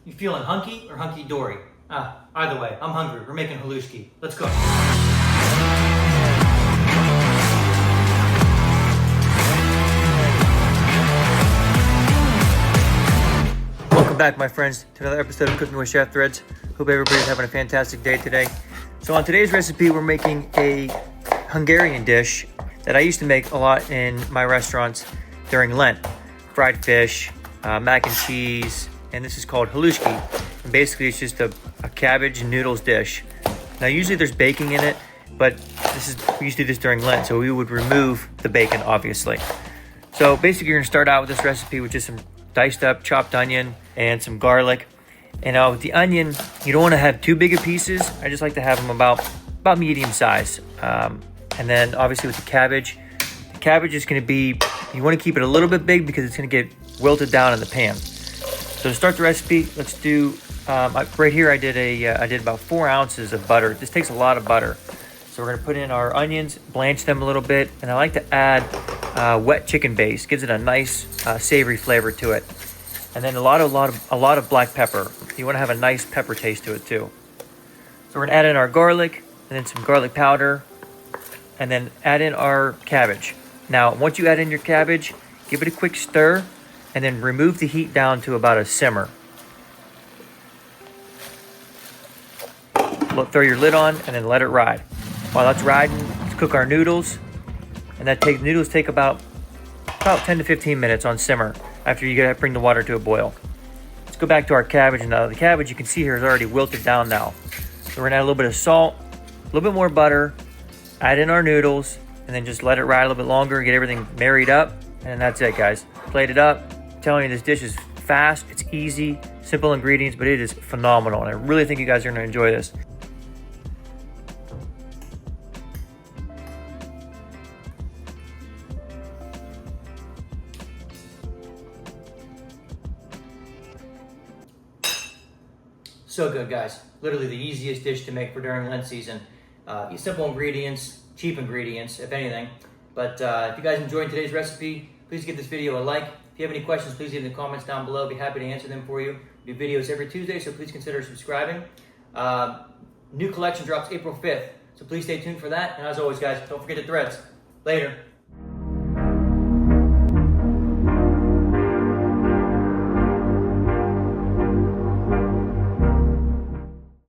You feeling hunky or hunky-dory? Either way, I'm hungry. We're making haluski. Let's go. Welcome back, my friends, to another episode of Cooking with Chef Threads. Hope everybody's having a fantastic day today. So on today's recipe, we're making a Hungarian dish that I used to make a lot in my restaurants during Lent. Fried fish, mac and cheese, and this is called Haluski. And basically it's just a cabbage and noodles dish. Now usually there's bacon in it, but we used to do this during Lent, so we would remove the bacon, obviously. So basically you're gonna start out with this recipe with just some diced up chopped onion and some garlic. And with the onion, you don't wanna have too big of pieces. I just like to have them about medium size. And then obviously with the cabbage is gonna be, you wanna keep it a little bit big because it's gonna get wilted down in the pan. So to start the recipe, let's do, right here I did about 4 ounces of butter. This takes a lot of butter. So we're gonna put in our onions, blanch them a little bit, and I like to add wet chicken base. Gives it a nice savory flavor to it. And then a lot of black pepper. You wanna have a nice pepper taste to it too. So we're gonna add in our garlic, and then some garlic powder, and then add in our cabbage. Now, once you add in your cabbage, give it a quick stir, and then remove the heat down to about a simmer. Throw your lid on and then let it ride. While that's riding, let's cook our noodles. And noodles take about 10 to 15 minutes on simmer after you bring the water to a boil. Let's go back to our cabbage. Now the cabbage you can see here is already wilted down now. So we're gonna add a little bit of salt, a little bit more butter, add in our noodles, and then just let it ride a little bit longer, get everything married up, and that's it, guys. Plate it up. I'm telling you, this dish is fast, it's easy, simple ingredients, but it is phenomenal, and I really think you guys are gonna enjoy this. So good, guys. Literally the easiest dish to make for during Lent season. Simple ingredients, cheap ingredients, if anything. But if you guys enjoyed today's recipe, please give this video a like. If you have any questions, please leave in the comments down below. I'll be happy to answer them for you. We do videos every Tuesday, so please consider subscribing. New collection drops April 5th, so please stay tuned for that. And as always, guys, don't forget the threads. Later.